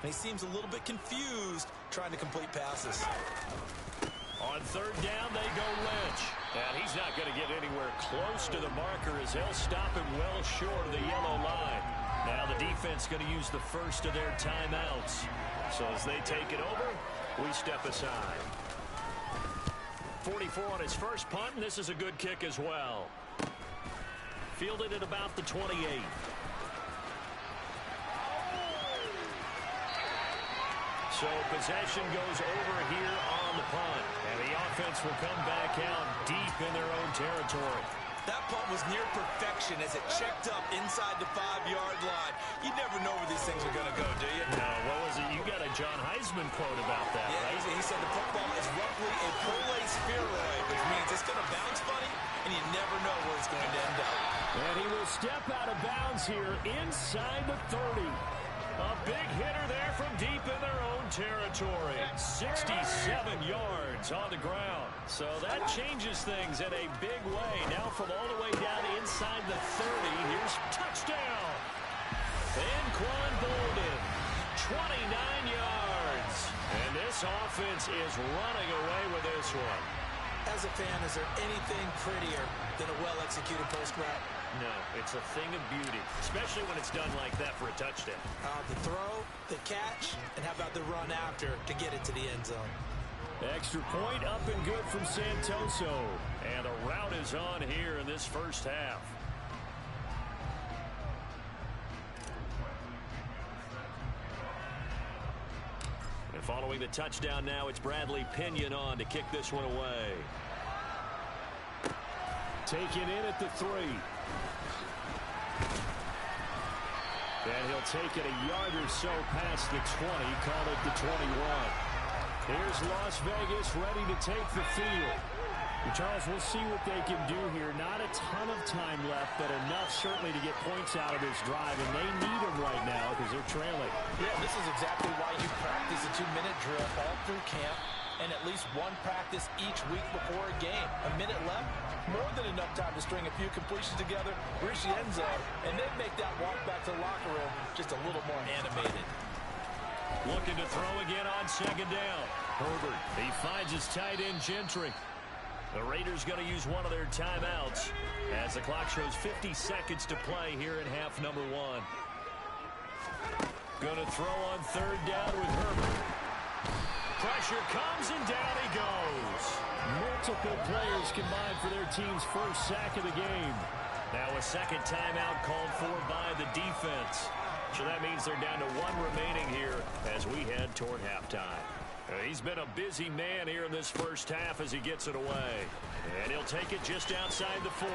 and he seems a little bit confused trying to complete passes. On third down, they go Lynch. And he's not going to get anywhere close to the marker as they'll stop him well short of the yellow line. Now the defense going to use the first of their timeouts. So as they take it over, we step aside. 44 on his first punt, and this is a good kick as well. Fielded at about the 28. So possession goes over here on the punt. And the offense will come back out deep in their own territory. That punt was near perfection as it checked up inside the 5-yard line. You never know where these things are going to go, do you? No, what was it? You got a John Heisman quote about that, yeah, right? He said the football is roughly a prolate spheroid, which means it's going to bounce funny, and you never know where it's going to end up. And he will step out of bounds here inside the 30. A big hitter there from deep in their own territory. 67 yards on the ground. So that changes things in a big way. Now from all the way down inside the 30, here's touchdown. Anquan Bolden, 29 yards. And this offense is running away with this one. As a fan, is there anything prettier than a well-executed post route? No, it's a thing of beauty, especially when it's done like that for a touchdown. The throw, the catch, and how about the run after to get it to the end zone? Extra point up and good from Santoso. And a rout is on here in this first half. And following the touchdown now, it's Bradley Pinion on to kick this one away. Taken in at the 3. And he'll take it a yard or so past the 20, call it the 21. Here's Las Vegas ready to take the field. And Charles, we'll see what they can do here. Not a ton of time left, but enough certainly to get points out of this drive, and they need them right now because they're trailing. Yeah, this is exactly why you practice a 2-minute drill all through camp and at least one practice each week before a game. A minute left, more than enough time to string a few completions together, reach the end zone, and then make that walk back to the locker room just a little more animated. Looking to throw again on second down. Herbert, he finds his tight end Gentry. The Raiders going to use one of their timeouts as the clock shows 50 seconds to play here in half number 1. Going to throw on third down with Herbert. Pressure comes and down he goes. Multiple players combined for their team's first sack of the game. Now a second timeout called for by the defense. So that means they're down to 1 remaining here as we head toward halftime. He's been a busy man here in this first half as he gets it away. And he'll take it just outside the 40.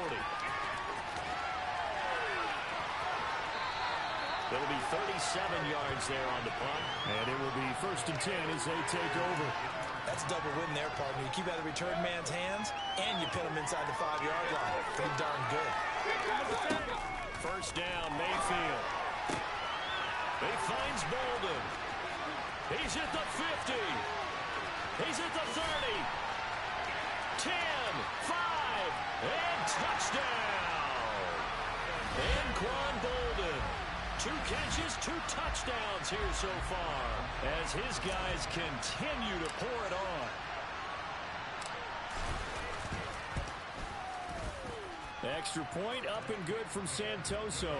It'll be 37 yards there on the punt. And it will be 1st and 10 as they take over. That's a double win there, partner. You keep out of the return man's hands, and you pin him inside the 5-yard line. Pretty darn good. First down, Mayfield. He finds Bolden. He's at the 50. He's at the 30. 10, 5, and touchdown. Anquan Bolden. 2 catches, 2 touchdowns here so far as his guys continue to pour it on. Extra point up and good from Santoso.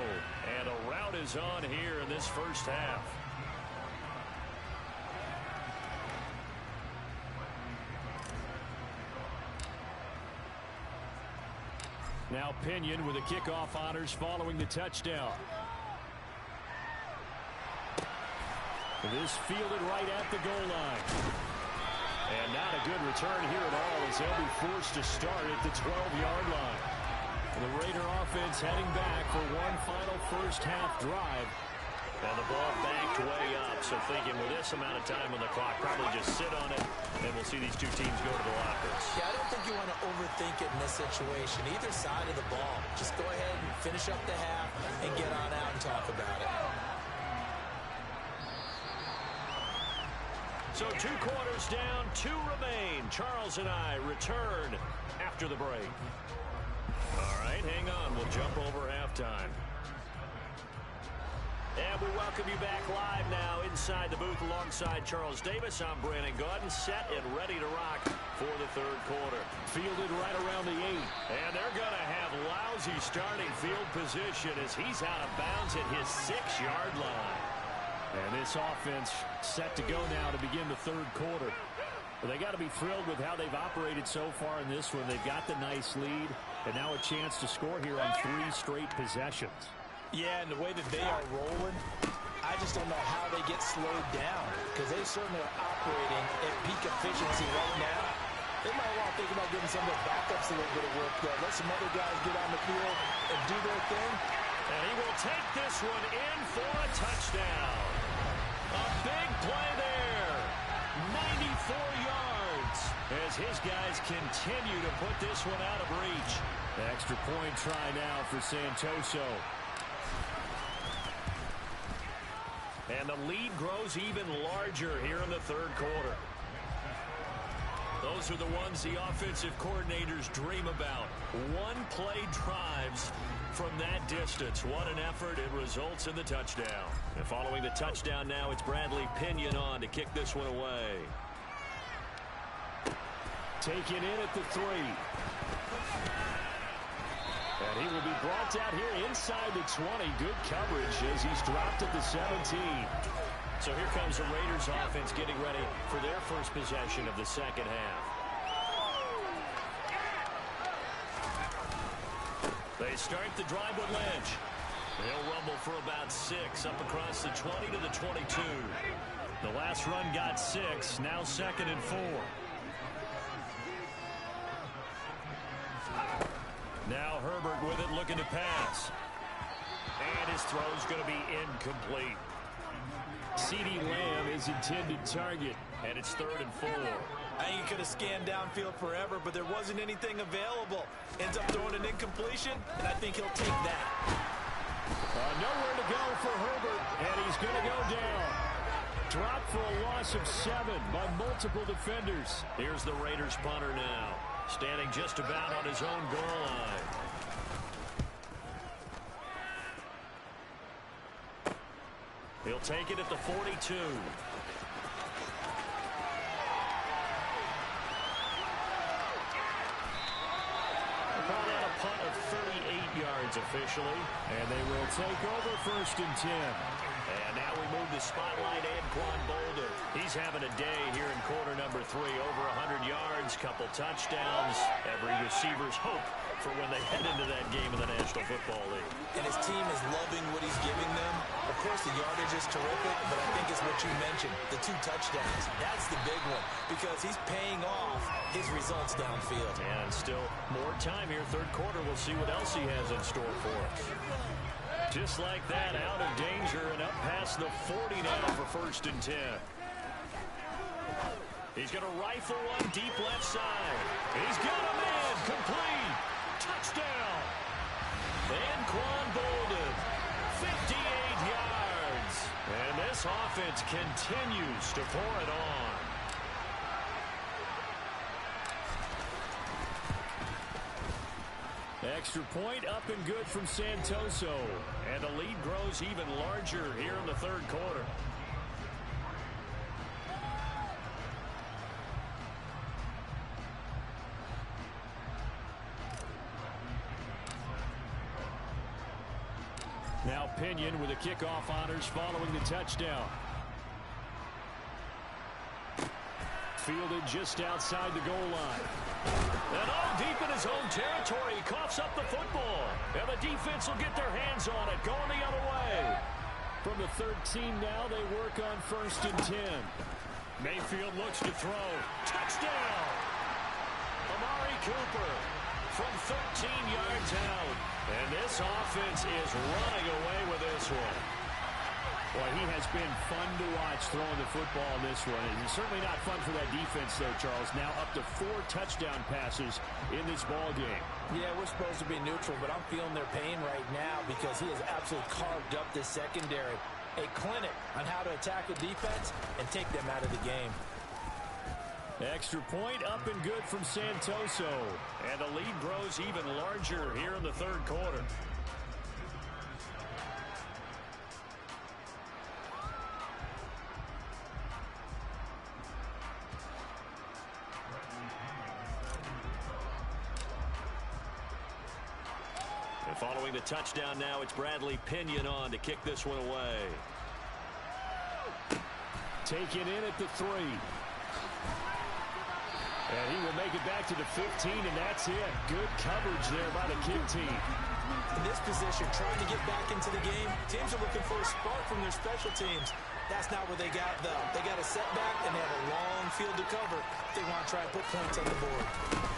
And a rout is on here in this first half. Now Pinion with the kickoff honors following the touchdown. This fielded right at the goal line. And not a good return here at all as they'll be forced to start at the 12-yard line. The Raider offense heading back for one final first half drive. And the ball backed way up. So thinking with this amount of time on the clock, probably just sit on it, and we'll see these two teams go to the lockers. Yeah, I don't think you want to overthink it in this situation. Either side of the ball. Just go ahead and finish up the half and get on out and talk about it. So 2 quarters down, 2 remain. Charles and I return after the break. All right, hang on. We'll jump over halftime. And we welcome you back live now inside the booth alongside Charles Davis. I'm Brandon Gaudin, set and ready to rock for the third quarter. Fielded right around the 8. And they're going to have lousy starting field position as he's out of bounds at his 6-yard line. And this offense set to go now to begin the third quarter. Well, they got to be thrilled with how they've operated so far in this one. They've got the nice lead, and now a chance to score here on 3 straight possessions. Yeah, and the way that they are rolling, I just don't know how they get slowed down, because they certainly are operating at peak efficiency right now. They might want to think about giving some of their backups a little bit of work, though. Let some other guys get on the field and do their thing. And he will take this one in for a touchdown. A big play there. 94 yards as his guys continue to put this one out of reach. The extra point try now for Santoso. And the lead grows even larger here in the third quarter. Those are the ones the offensive coordinators dream about. One-play drives from that distance. What an effort. It results in the touchdown. And following the touchdown now, it's Bradley Pinion on to kick this one away. Taken in at the 3. And he will be brought down here inside the 20. Good coverage as he's dropped at the 17. So here comes the Raiders offense getting ready for their first possession of the second half. They start the drive with Lynch. They'll rumble for about 6 up across the 20 to the 22. The last run got 6. Now 2nd and 4. Now Herbert with it, looking to pass. And his throw's going to be incomplete. CeeDee Lamb is intended target, and it's 3rd and 4. I think he could have scanned downfield forever, but there wasn't anything available. Ends up throwing an incompletion, and I think he'll take that. Nowhere to go for Herbert, and he's going to go down. Dropped for a loss of 7 by multiple defenders. Here's the Raiders punter now, standing just about on his own goal line. He'll take it at the 42. Called out a punt of 38 yards officially. And they will take over 1st and 10. And now we move the spotlight Anquan Boldin. He's having a day here in quarter number 3. Over 100 yards, couple touchdowns. Every receiver's hope for when they head into that game in the National Football League. And his team is loving what he's giving them. Of course, the yardage is terrific, but I think it's what you mentioned, the 2 touchdowns. That's the big one, because he's paying off his results downfield. And still more time here, third quarter. We'll see what else he has in store for us. Just like that, out of danger and up past the 40 now for 1st and 10. He's going to rifle one deep left side. He's got a man, complete. Touchdown. Anquan Boldin, 58 yards. And this offense continues to pour it on. Extra point up and good from Santoso. And the lead grows even larger here in the third quarter. Now Pinion with the kickoff honors following the touchdown. Fielded just outside the goal line. And deep in his own territory, he coughs up the football. And the defense will get their hands on it, going the other way. From the 13 now, they work on 1st and 10. Mayfield looks to throw. Touchdown! Amari Cooper from 13 yards out. And this offense is running away with this one. Boy, he has been fun to watch throwing the football in this one. And it's certainly not fun for that defense, though, Charles. Now up to 4 touchdown passes in this ball game. Yeah, we're supposed to be neutral, but I'm feeling their pain right now because he has absolutely carved up this secondary. A clinic on how to attack the defense and take them out of the game. Extra point up and good from Santoso. And the lead grows even larger here in the third quarter. Following the touchdown now, it's Bradley Pinion on to kick this one away. Taken in at the 3. And he will make it back to the 15, and that's it. Good coverage there by the kick team. In this position, trying to get back into the game, teams are looking for a spark from their special teams. That's not where they got, though. They got a setback, and they have a long field to cover. They want to try and put points on the board.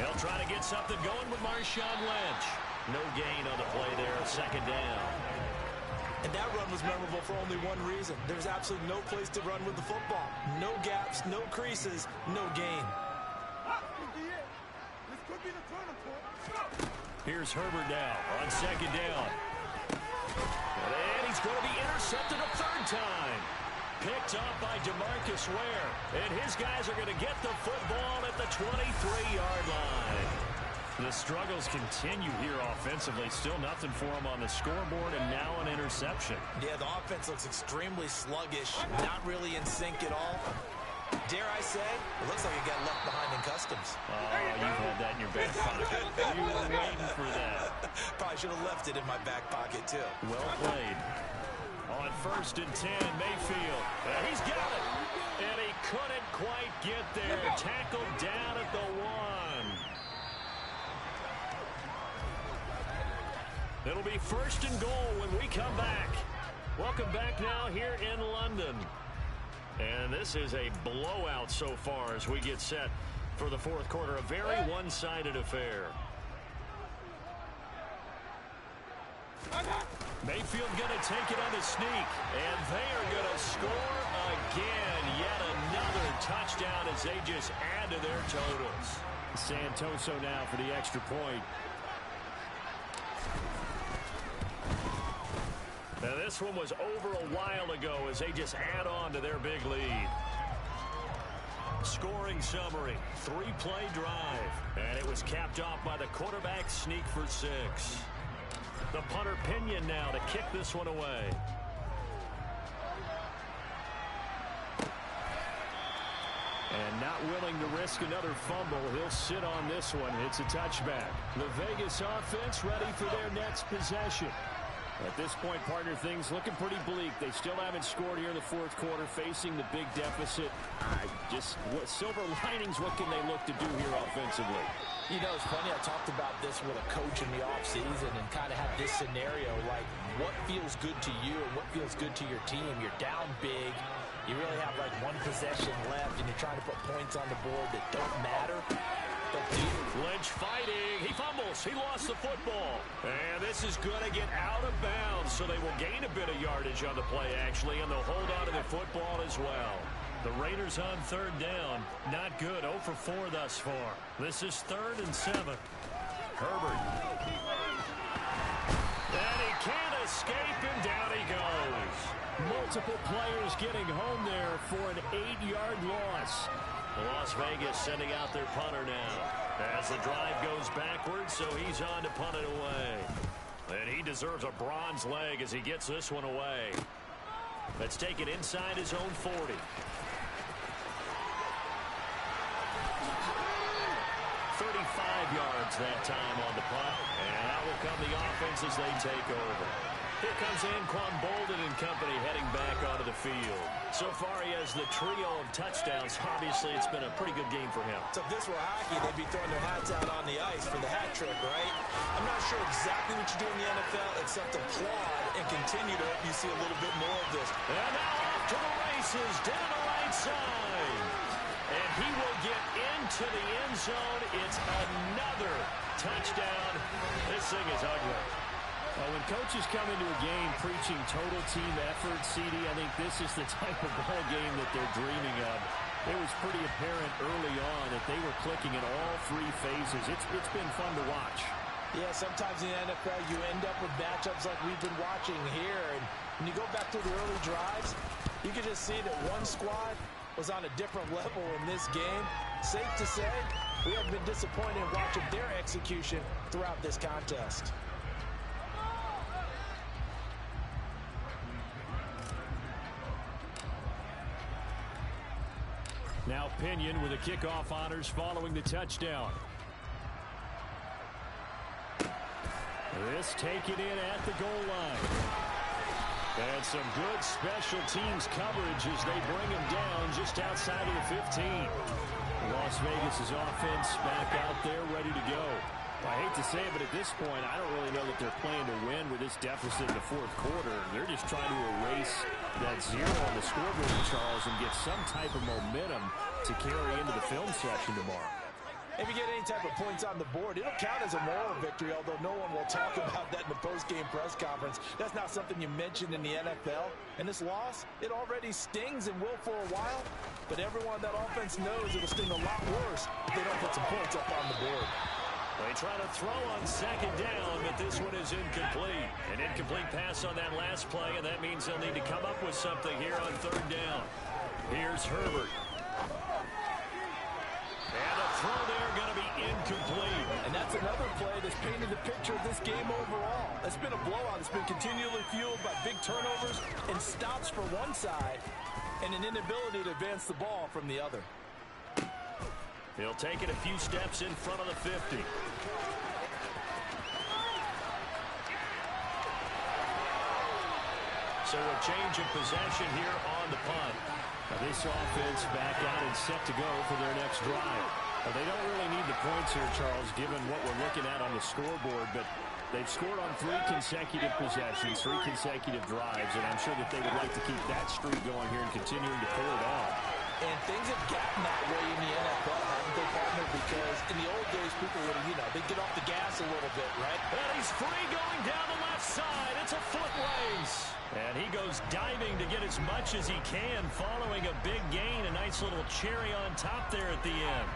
They'll try to get something going with Marshawn Lynch. No gain on the play there, second down. And that run was memorable for only one reason. There's absolutely no place to run with the football. No gaps, no creases, no gain. Here's Herbert now on second down. And he's going to be intercepted a third time. Picked up by DeMarcus Ware. And his guys are going to get the football at the 23-yard line. The struggles continue here offensively. Still nothing for him on the scoreboard, and now an interception. Yeah, the offense looks extremely sluggish. Not really in sync at all. Dare I say, it looks like it got left behind in customs. Oh, you've had that in your back pocket. You were waiting for that. Probably should have left it in my back pocket, too. Well played. On 1st and 10, Mayfield. He's got it. And he couldn't quite get there. Tackled down at the 1. It'll be 1st and goal when we come back. Welcome back now here in London. And this is a blowout so far as we get set for the fourth quarter. A very one-sided affair. Mayfield going to take it on the sneak. And they are going to score again. Yet another touchdown as they just add to their totals. Santoso now for the extra point. Now this one was over a while ago as they just add on to their big lead. Scoring summary, 3-play drive. And it was capped off by the quarterback sneak for 6. The punter Pinion now to kick this one away. And not willing to risk another fumble, he'll sit on this one. It's a touchback. The Vegas offense ready for their next possession. At this point, partner, things looking pretty bleak. They still haven't scored here in the fourth quarter, facing the big deficit. What silver linings, what can they look to do here offensively? You know, it's funny, I talked about this with a coach in the offseason and kind of had this scenario, like what feels good to you and what feels good to your team. You're down big. You really have like one possession left, and you're trying to put points on the board that don't matter. Lynch fighting. He fumbles. He lost the football. And this is going to get out of bounds, so they will gain a bit of yardage on the play, actually, and they'll hold on to the football as well. The Raiders on third down. Not good. 0 for 4 thus far. This is 3rd and 7. Herbert. And he can't escape, and down he goes. Multiple players getting home there for an 8-yard loss. Las Vegas sending out their punter now as the drive goes backwards, so he's on to punt it away. And he deserves a bronze leg as he gets this one away. Let's take it inside his own 40. 35 yards that time on the punt, and out will come the offense as they take over. Here comes Anquan Bolden and company heading back onto the field. So far, he has the trio of touchdowns. Obviously, it's been a pretty good game for him. So if this were hockey, they'd be throwing their hats out on the ice for the hat trick, right? I'm not sure exactly what you do in the NFL except applaud and continue to hope you see a little bit more of this. And now off to the races, down the right side. And he will get into the end zone. It's another touchdown. This thing is ugly. Well, when coaches come into a game preaching total team effort, CD, I think this is the type of ball game that they're dreaming of. It was pretty apparent early on that they were clicking in all 3 phases. It's been fun to watch. Yeah, sometimes in the NFL you end up with matchups like we've been watching here. And when you go back to the early drives, you can just see that one squad was on a different level in this game. Safe to say, we have been disappointed in watching their execution throughout this contest. Now Pinion with the kickoff honors following the touchdown. This taken in at the goal line. And some good special teams coverage as they bring him down just outside of the 15. Las Vegas' offense back out there ready to go. I hate to say it, but at this point, I don't really know that they're playing to win with this deficit in the fourth quarter. They're just trying to erase that zero on the scoreboard, Charles, and get some type of momentum to carry into the film session tomorrow. If you get any type of points on the board, it'll count as a moral victory, although no one will talk about that in the post-game press conference. That's not something you mentioned in the NFL. And this loss, it already stings and will for a while, but everyone on that offense knows it'll sting a lot worse if they don't put some points up on the board. They try to throw on second down, but this one is incomplete. An incomplete pass on that last play, and that means they'll need to come up with something here on third down. Here's Herbert. And a throw there going to be incomplete. And that's another play that's painted the picture of this game overall. It's been a blowout. It's been continually fueled by big turnovers and stops for one side and an inability to advance the ball from the other. He'll take it a few steps in front of the 50. So a change of possession here on the punt. Now this offense back out and set to go for their next drive. Now they don't really need the points here, Charles, given what we're looking at on the scoreboard, but they've scored on 3 consecutive possessions, 3 consecutive drives, and I'm sure that they would like to keep that streak going here and continuing to pull it off. And things have gotten that way in the NFL, haven't they, partner? Because in the old days, people would, they'd get off the gas a little bit, right? And he's free going down the left side. It's a foot race. And he goes diving to get as much as he can following a big gain. A nice little cherry on top there at the end.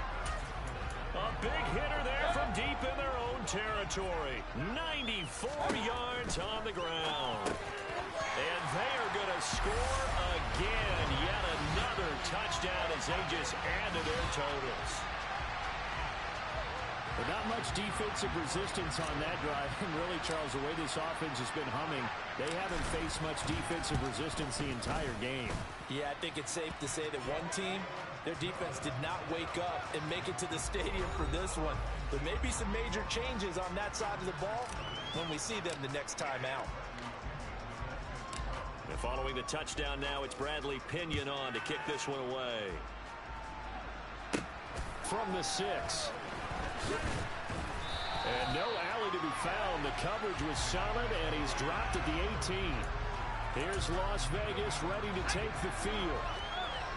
A big hitter there from deep in their own territory. 94 yards on the ground. And they are going to score again. Yet another touchdown as they just add to their totals. But not much defensive resistance on that drive. And really, Charles, the way this offense has been humming, they haven't faced much defensive resistance the entire game. Yeah, I think it's safe to say that one team, their defense did not wake up and make it to the stadium for this one. There may be some major changes on that side of the ball when we see them the next time out. And following the touchdown now, it's Bradley Pinion on to kick this one away. From the 6. And no alley to be found. The coverage was solid, and he's dropped at the 18. Here's Las Vegas ready to take the field.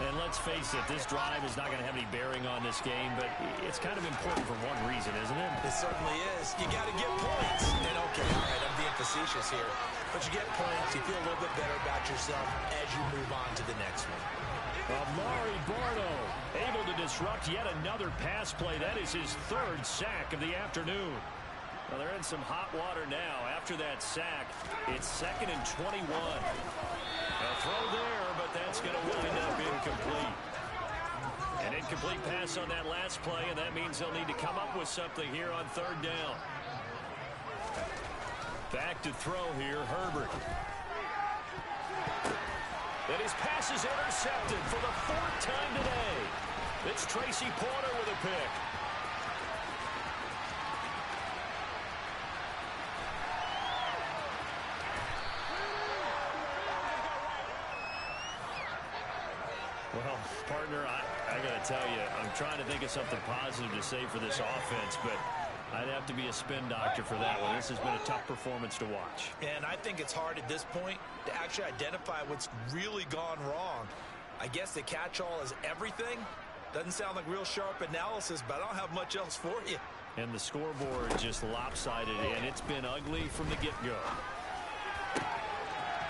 And let's face it, this drive is not going to have any bearing on this game, but it's kind of important for one reason, isn't it? It certainly is. You got to get points. And okay, all right, I'm being facetious here. But you get points, you feel a little bit better about yourself as you move on to the next one. Amari Barno able to disrupt yet another pass play. That is his 3rd sack of the afternoon. Well, they're in some hot water now. After that sack, it's 2nd and 21. A throw there, but that's going to wind up incomplete. An incomplete pass on that last play, and that means they'll need to come up with something here on 3rd down. Back to throw here, Herbert. And his pass is intercepted for the 4th time today. It's Tracy Porter with a pick. Well, partner, I got to tell you, I'm trying to think of something positive to say for this offense, but I'd have to be a spin doctor for that one. This has been a tough performance to watch. And I think it's hard at this point to actually identify what's really gone wrong. I guess the catch-all is everything. Doesn't sound like real sharp analysis, but I don't have much else for you. And the scoreboard just lopsided, and it's been ugly from the get-go.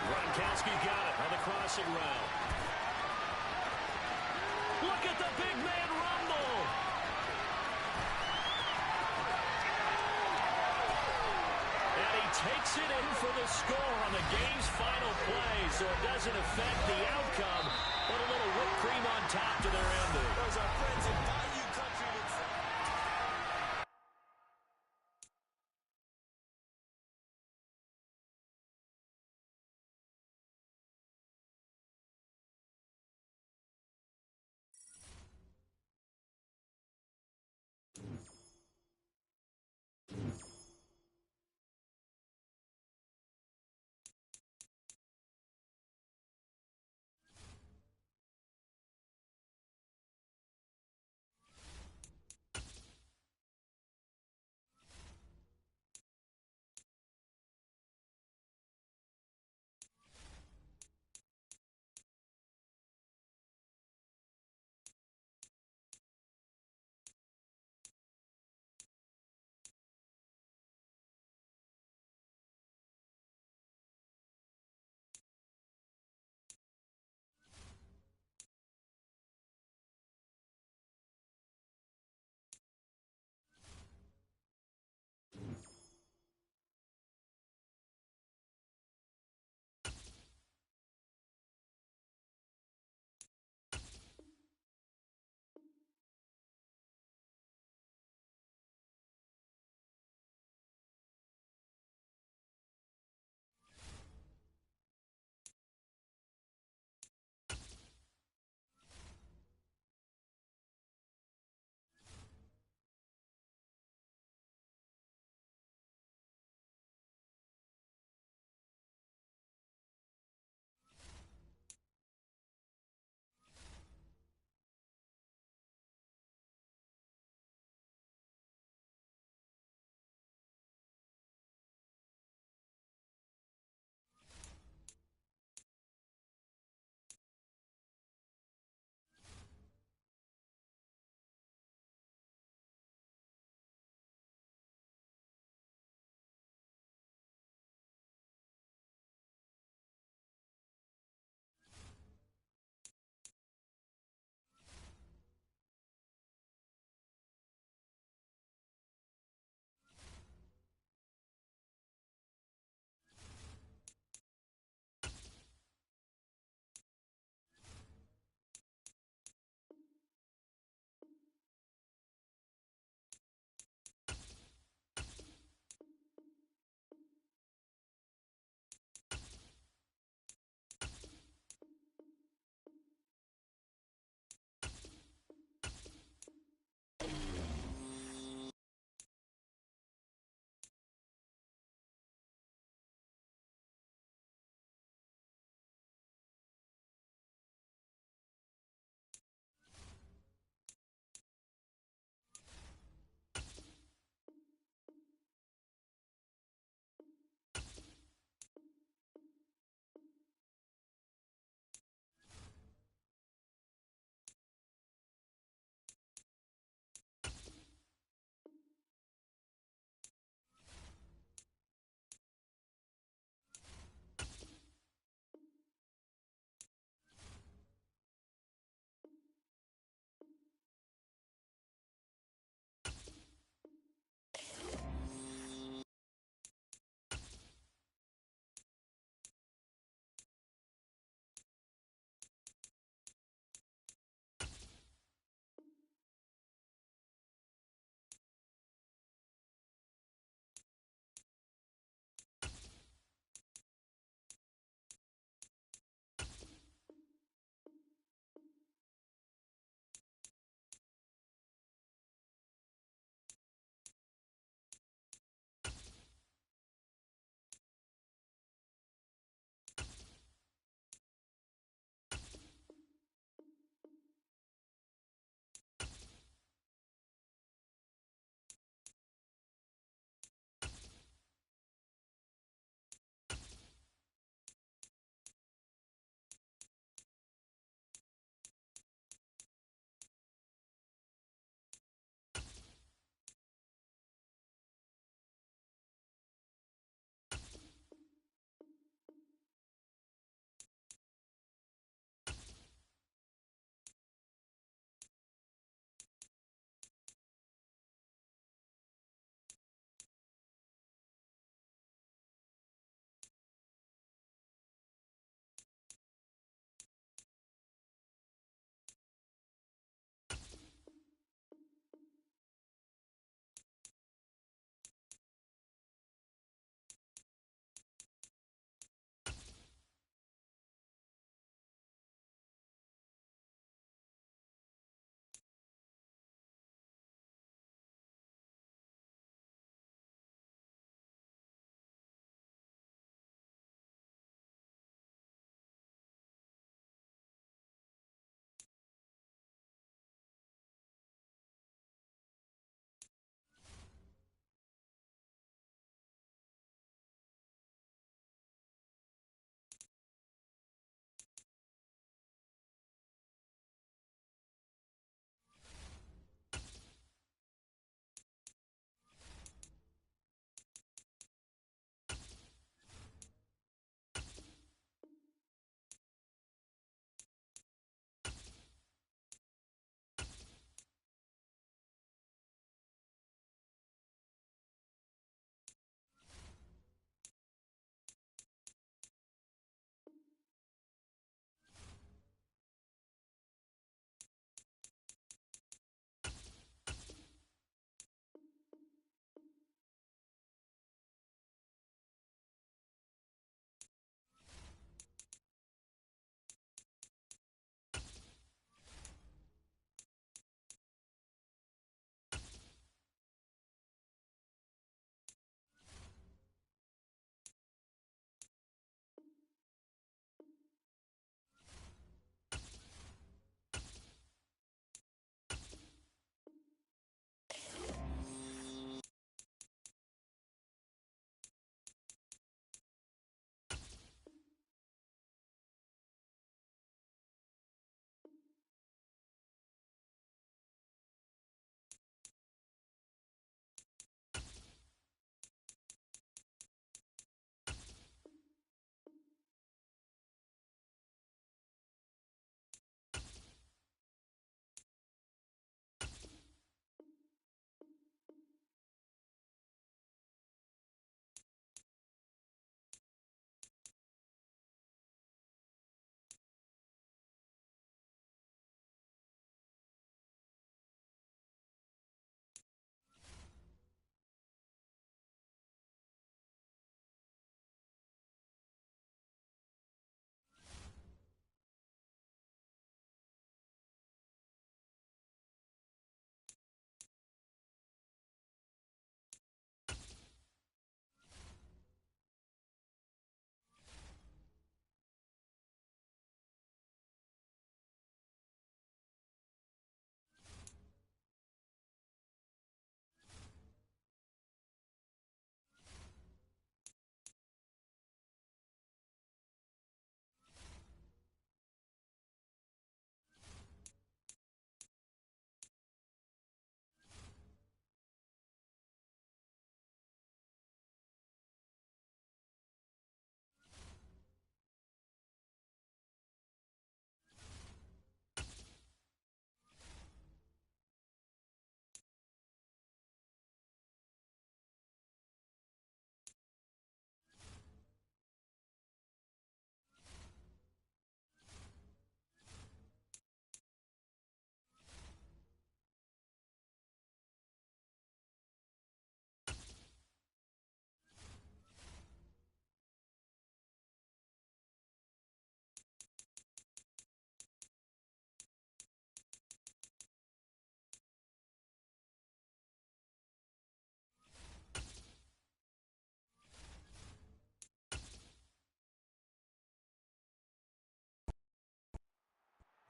Gronkowski got it on the crossing route. Look at the big man rumble. And he takes it in for the score on the game's final play, so it doesn't affect the outcome, but a little whipped cream on top to their ending. Those are friends in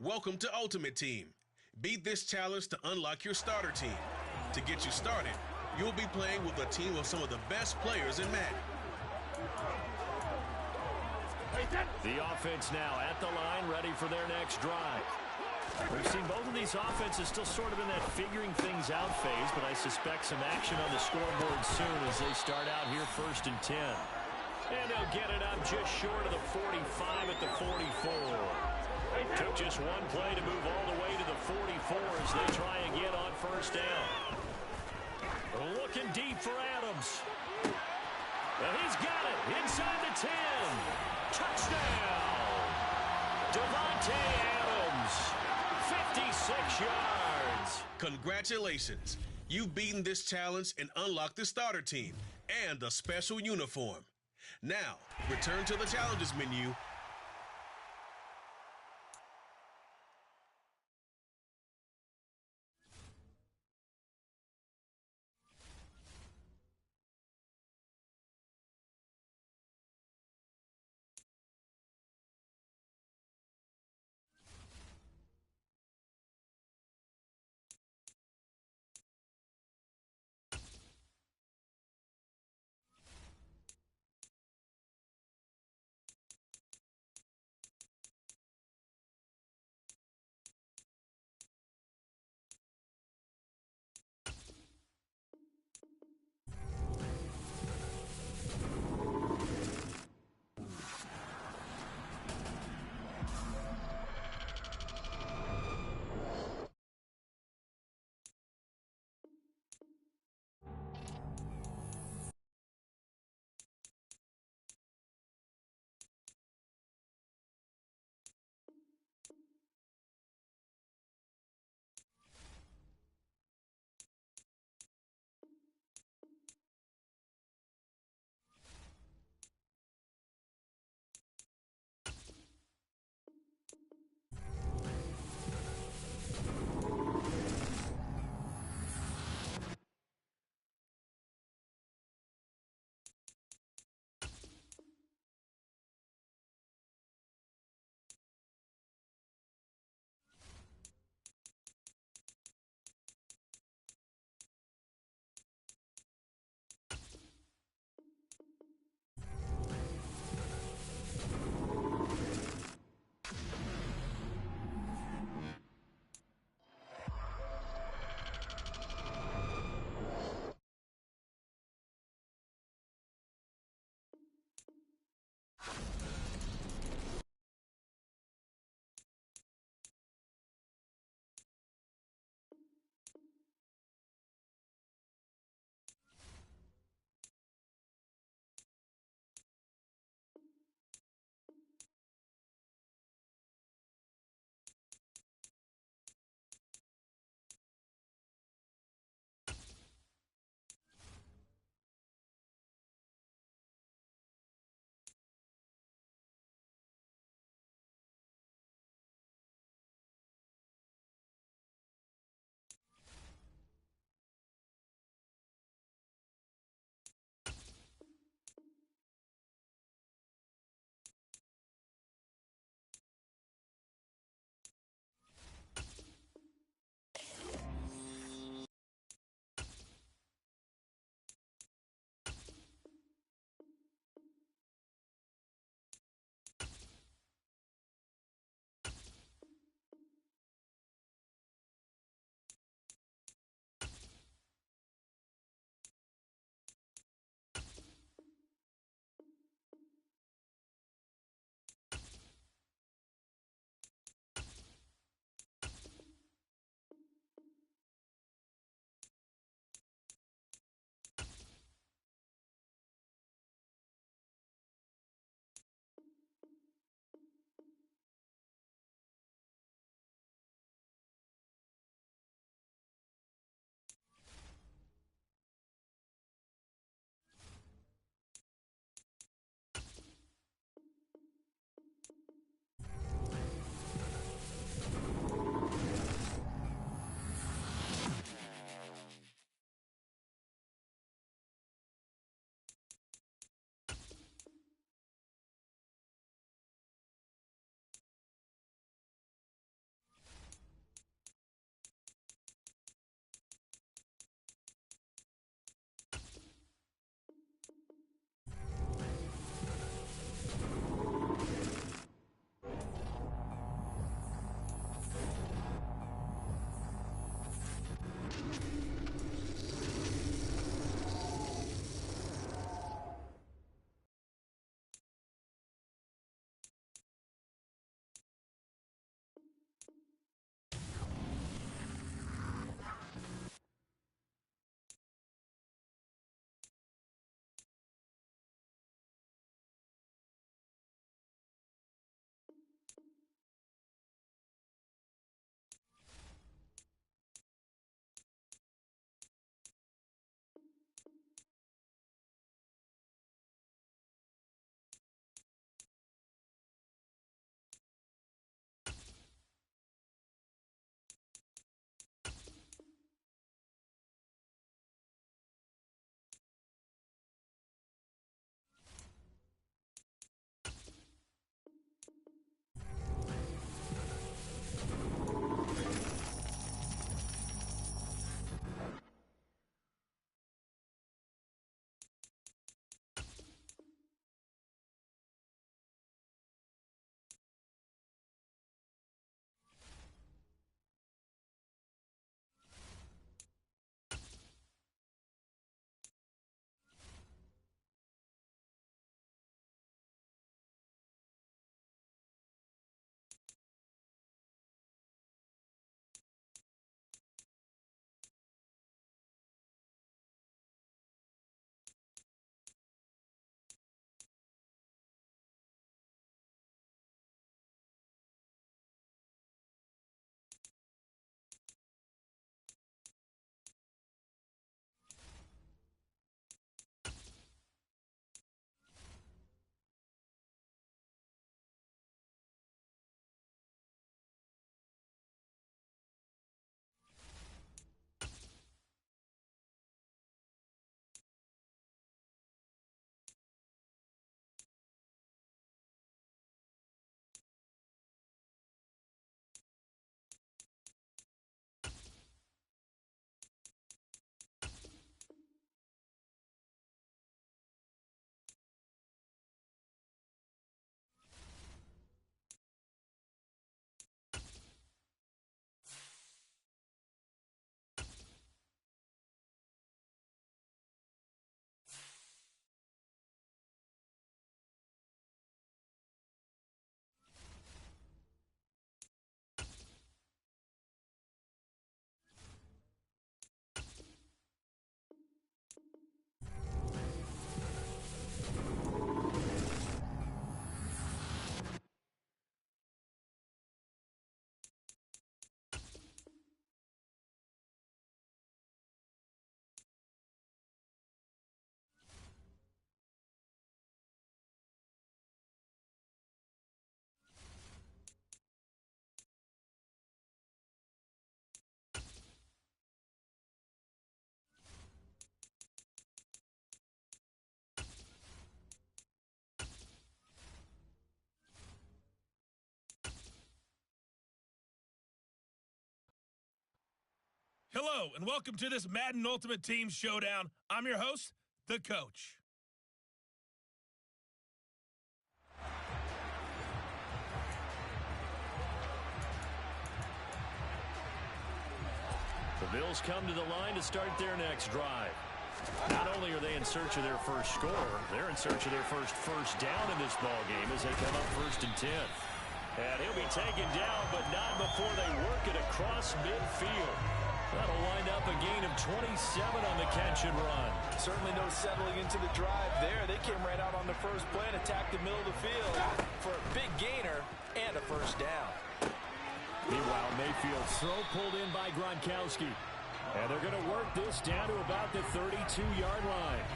Welcome to Ultimate Team. Beat this challenge to unlock your starter team. To get you started, you'll be playing with a team of some of the best players in Madden. The offense now at the line, ready for their next drive. We've seen both of these offenses still sort of in that figuring things out phase, but I suspect some action on the scoreboard soon as they start out here 1st and 10. And they'll get it up just short of the 45 at the 44. Took just one play to move all the way to the 44 as they try again on 1st down. Looking deep for Adams. And he's got it inside the 10. Touchdown. Devontae Adams. 56 yards. Congratulations. You've beaten this challenge and unlocked the starter team and a special uniform. Now, return to the challenges menu Hello, and welcome to this Madden Ultimate Team Showdown. I'm your host, the Coach. The Bills come to the line to start their next drive. Not only are they in search of their first score, they're in search of their first down in this ball game as they come up 1st and 10. And he'll be taken down, but not before they work it across midfield. That'll wind up a gain of 27 on the catch and run. Certainly no settling into the drive there. They came right out on the first play and attacked the middle of the field for a big gainer and a first down. Meanwhile, Mayfield's throw pulled in by Gronkowski. And they're going to work this down to about the 32-yard line.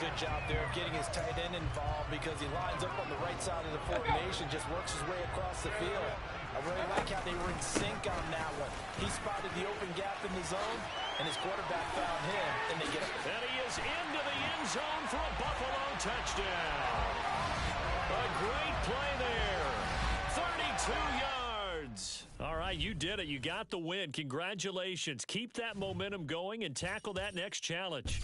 Good job there of getting his tight end involved because he lines up on the right side of the formation, just works his way across the field. I really like how they were in sync on that one. He spotted the open gap in the zone, and his quarterback found him, and they get it. And he is into the end zone for a Buffalo touchdown. A great play there. 32 yards. All right, you did it. You got the win. Congratulations. Keep that momentum going and tackle that next challenge.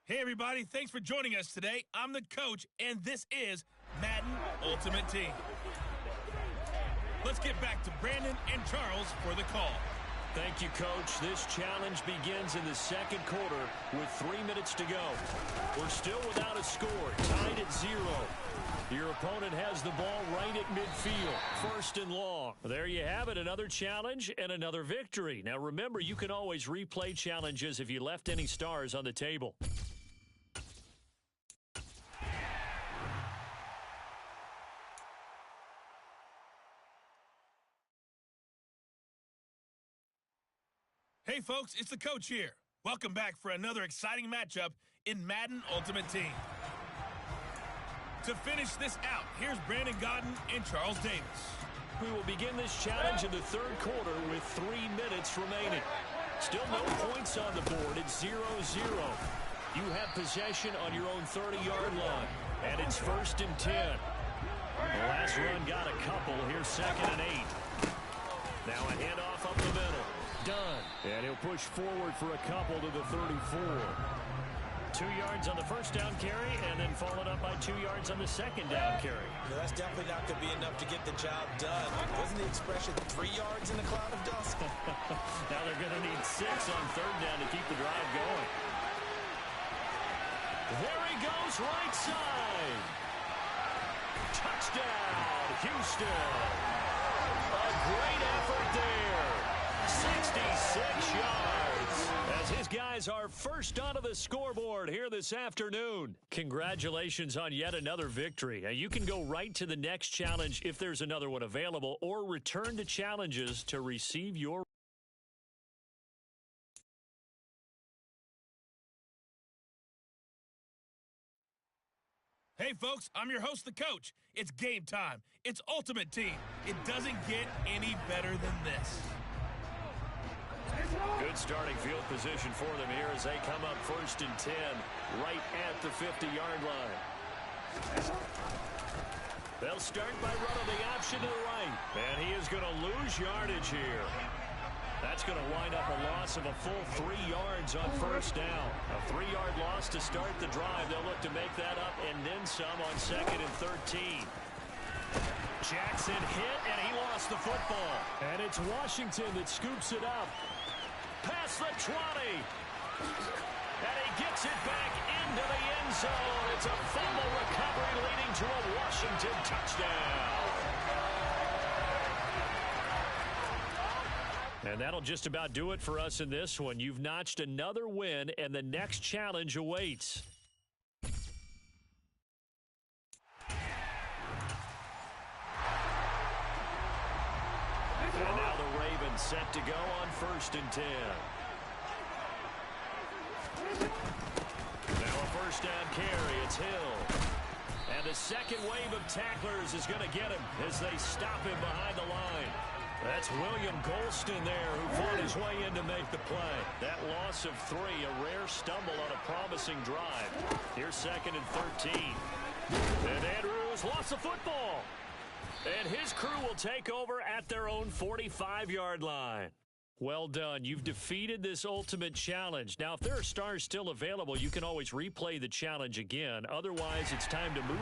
Hey, everybody. Thanks for joining us today. I'm the Coach, and this is Madden Ultimate Team. Let's get back to Brandon and Charles for the call. Thank you, Coach. This challenge begins in the second quarter with 3 minutes to go. We're still without a score, tied at 0. Your opponent has the ball right at midfield, 1st and long. There you have it, another challenge and another victory. Now, remember, you can always replay challenges if you left any stars on the table. Hey, folks, it's the Coach here. Welcome back for another exciting matchup in Madden Ultimate Team. To finish this out, here's Brandon Godden and Charles Davis. We will begin this challenge in the third quarter with 3 minutes remaining. Still no points on the board. It's 0-0. You have possession on your own 30-yard line, and it's 1st and 10. The last run got a couple. Here's 2nd and 8. Now a handoff up the middle. Done. And he'll push forward for a couple to the 34. 2 yards on the first down carry, and then followed up by 2 yards on the second down carry. Yeah, that's definitely not going to be enough to get the job done. Wasn't the expression 3 yards in a cloud of dust? Now they're going to need 6 on 3rd down to keep the drive going. There he goes, right side. Touchdown, Houston. A great effort there. 66 yards as his guys are first onto the scoreboard here this afternoon. Congratulations on yet another victory. Now, you can go right to the next challenge if there's another one available, or return to challenges to receive your... Hey, folks, I'm your host, the Coach. It's game time. It's Ultimate Team. It doesn't get any better than this. Good starting field position for them here as they come up 1st and 10, right at the 50-yard line. They'll start by running the option to the right, and he is going to lose yardage here. That's going to wind up a loss of a full 3 yards on 1st down. A 3-yard loss to start the drive. They'll look to make that up and then some on 2nd and 13. Jackson hit, and he lost the football. And it's Washington that scoops it up. Past the 20. And he gets it back into the end zone. It's a fumble recovery leading to a Washington touchdown. And that'll just about do it for us in this one. You've notched another win, and the next challenge awaits. And now the Ravens set to go on 1st and 10. Now a 1st down carry. It's Hill. And the second wave of tacklers is going to get him as they stop him behind the line. That's William Golston there who fought his way in to make the play. That loss loss of 3, a rare stumble on a promising drive. Here's 2nd and 13. And Andrews lost the football. And his crew will take over at their own 45-yard line. Well done. You've defeated this ultimate challenge. Now, if there are stars still available, you can always replay the challenge again. Otherwise, it's time to move.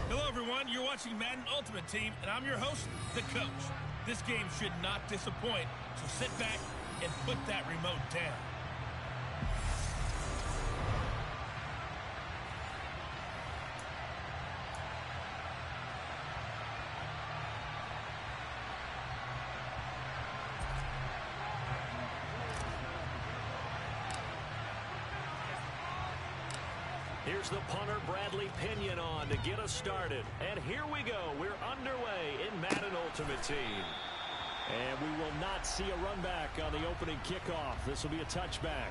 Hello, everyone. You're watching Madden Ultimate Team, and I'm your host, the coach. This game should not disappoint, so sit back and put that remote down. Here's the punter, Bradley Pinion, on to get us started. And here we go. We're underway in Madden Ultimate Team. And we will not see a run back on the opening kickoff. This will be a touchback.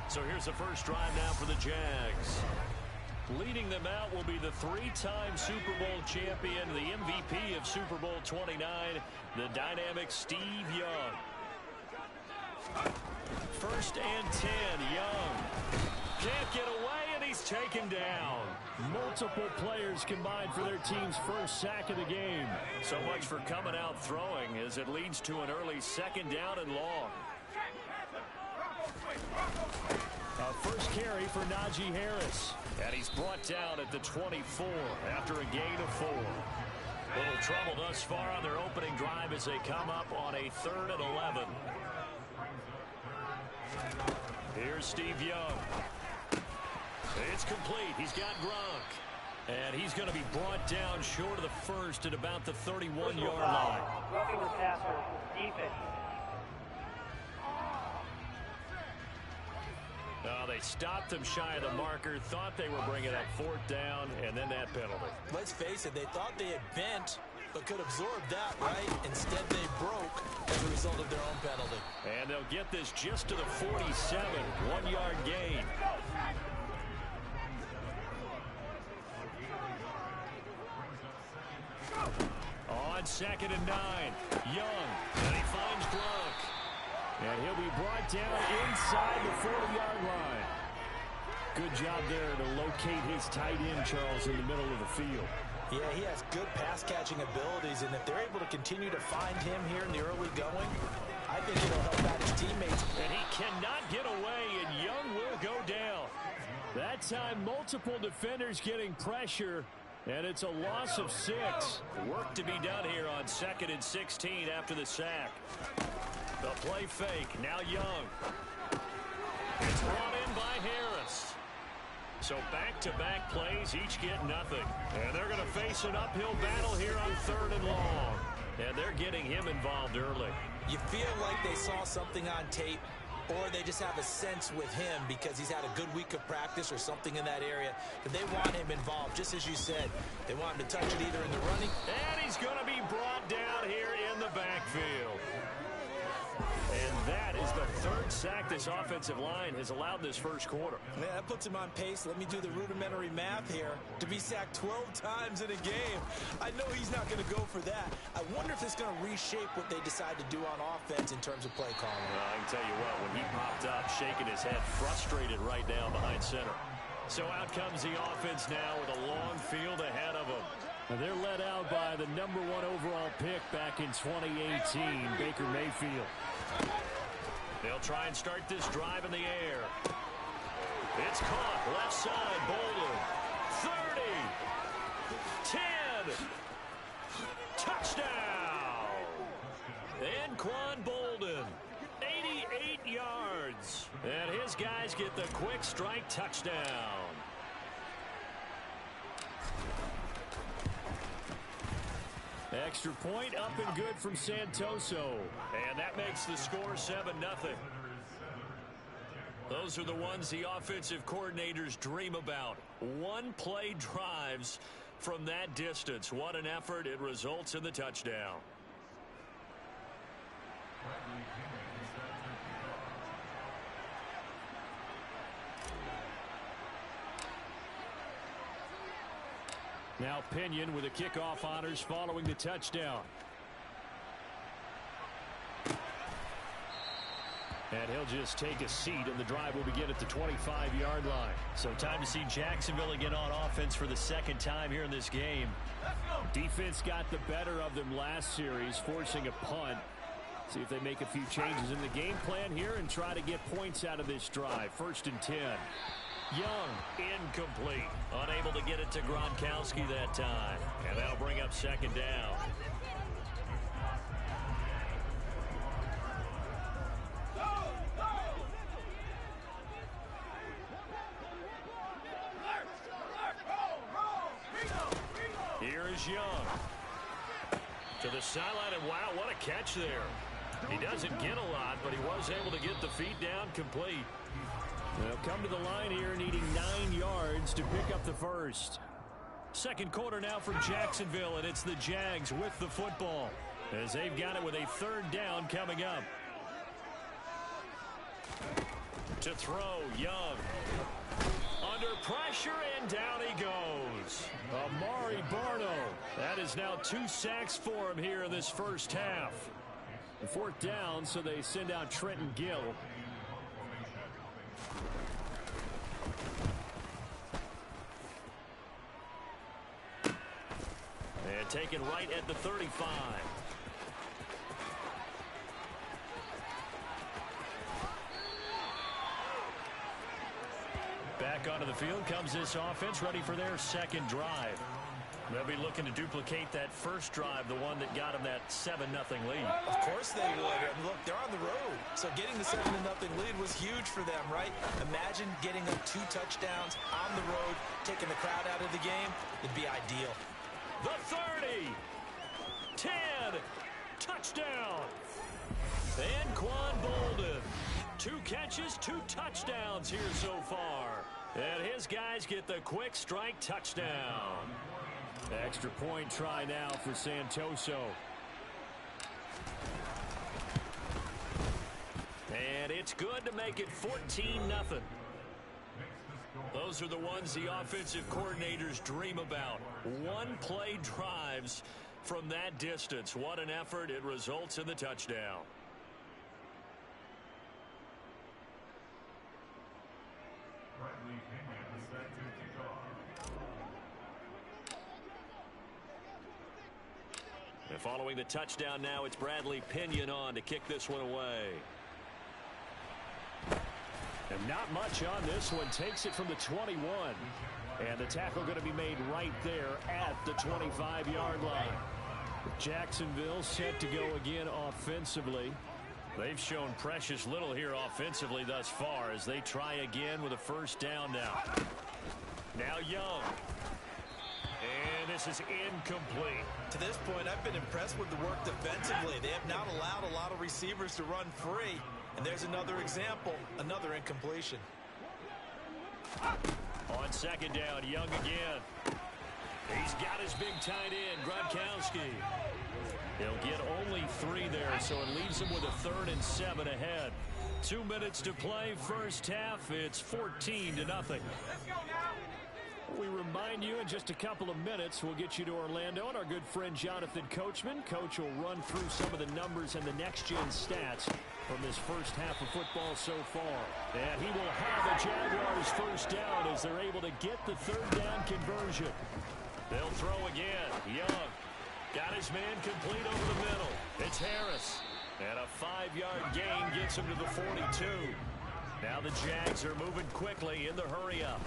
So here's the first drive now for the Jags. Leading them out will be the 3-time Super Bowl champion, the MVP of Super Bowl 29, the dynamic Steve Young. 1st and 10, Young. Can't get away, and he's taken down. Multiple players combined for their team's first sack of the game. So much for coming out throwing as it leads to an early 2nd down and long. First carry for Najee Harris. And he's brought down at the 24 after a gain of 4. Little trouble thus far on their opening drive as they come up on a 3rd and 11. Here's Steve Young. It's complete. He's got Gronk. And he's going to be brought down short of the first at about the 31-yard line. Roughing the passer, defense. They stopped him shy of the marker, thought they were bringing up 4th down, and then that penalty. Let's face it, they thought they had bent but could absorb that, right? Instead, they broke as a result of their own penalty. And they'll get this just to the 47, 1-yard gain. On 2nd and 9, Young, and he finds Gronk. And he'll be brought down inside the 40-yard line. Good job there to locate his tight end, Charles, in the middle of the field. Yeah, he has good pass-catching abilities, and if they're able to continue to find him here in the early going, I think it'll help out his teammates. And he cannot get away, and Young will go down. That time, multiple defenders getting pressure, and it's a loss of 6. Work to be done here on 2nd and 16 after the sack. The play fake, now Young. It's brought in by Harris. So back-to-back plays, each get nothing. And they're going to face an uphill battle here on 3rd and long. And they're getting him involved early. You feel like they saw something on tape, or they just have a sense with him because he's had a good week of practice or something in that area that they want him involved, just as you said. They want him to touch it either in the running. And he's going to be brought down here in the backfield. And that is the 3rd sack this offensive line has allowed this first quarter. Yeah, that puts him on pace. Let me do the rudimentary math here. To be sacked 12 times in a game, I know he's not going to go for that. I wonder if it's going to reshape what they decide to do on offense in terms of play calling. Well, I can tell you what, when he popped up, shaking his head, frustrated right now behind center. So out comes the offense now with a long field ahead of them. And they're led out by the #1 overall pick back in 2018, Baker Mayfield. They'll try and start this drive in the air. It's caught left side. Bolden. 30. 10. Touchdown. Anquan Bolden. 88 yards. And his guys get the quick strike touchdown. Extra point up and good from Santoso. And that makes the score 7-0. Those are the ones the offensive coordinators dream about. One-play drives from that distance. What an effort. It results in the touchdown. Now Pinion with the kickoff honors following the touchdown. And he'll just take a seat, and the drive will begin at the 25-yard line. So time to see Jacksonville again on offense for the 2nd time here in this game. Defense got the better of them last series, forcing a punt. See if they make a few changes in the game plan here and try to get points out of this drive. 1st and 10. Young, incomplete. Unable to get it to Gronkowski that time. And that'll bring up 2nd down. Here is Young. To the sideline, and wow, what a catch there. He doesn't get a lot, but he was able to get the feet down complete. They'll come to the line here needing 9 yards to pick up the first. 2nd quarter now from Jacksonville, and it's the Jags with the football as they've got it with a 3rd down coming up. To throw, Young. Under pressure, and down he goes. Amari Barno. That is now 2 sacks for him here in this first half. 4th down, so they send out Trenton Gill. And taken right at the 35. Back onto the field comes this offense, ready for their 2nd drive. They'll be looking to duplicate that first drive, the one that got them that 7-0 lead. Of course they would. And look, they're on the road. So getting the 7-0 lead was huge for them, right? Imagine getting up 2 touchdowns on the road, taking the crowd out of the game. It'd be ideal. The 30. 10. Touchdown. Anquan Bolden. 2 catches, 2 touchdowns here so far. And his guys get the quick strike touchdown. Extra point try now for Santoso. And it's good to make it 14-0. Those are the ones the offensive coordinators dream about. One-play drives from that distance. What an effort. It results in the touchdown. And following the touchdown now, it's Bradley Pinion on to kick this one away. And not much on this one. Takes it from the 21. And the tackle going to be made right there at the 25-yard line. Jacksonville set to go again offensively. They've shown precious little here offensively thus far as they try again with a first down now. Now Young. And this is incomplete. To this point, I've been impressed with the work defensively. They have not allowed a lot of receivers to run free. And there's another example, another incompletion. On second down, Young again. He's got his big tight end, Gronkowski. He'll get only 3 there, so it leaves him with a 3rd and 7 ahead. 2 minutes to play, first half. It's 14-0. We remind you in just a couple of minutes, we'll get you to Orlando and our good friend Jonathan Coachman. Coach will run through some of the numbers and the next-gen stats from this first half of football so far. And he will have the Jaguars first down as they're able to get the 3rd down conversion. They'll throw again. Young got his man complete over the middle. It's Harris. And a 5-yard gain gets him to the 42. Now the Jags are moving quickly in the hurry-up.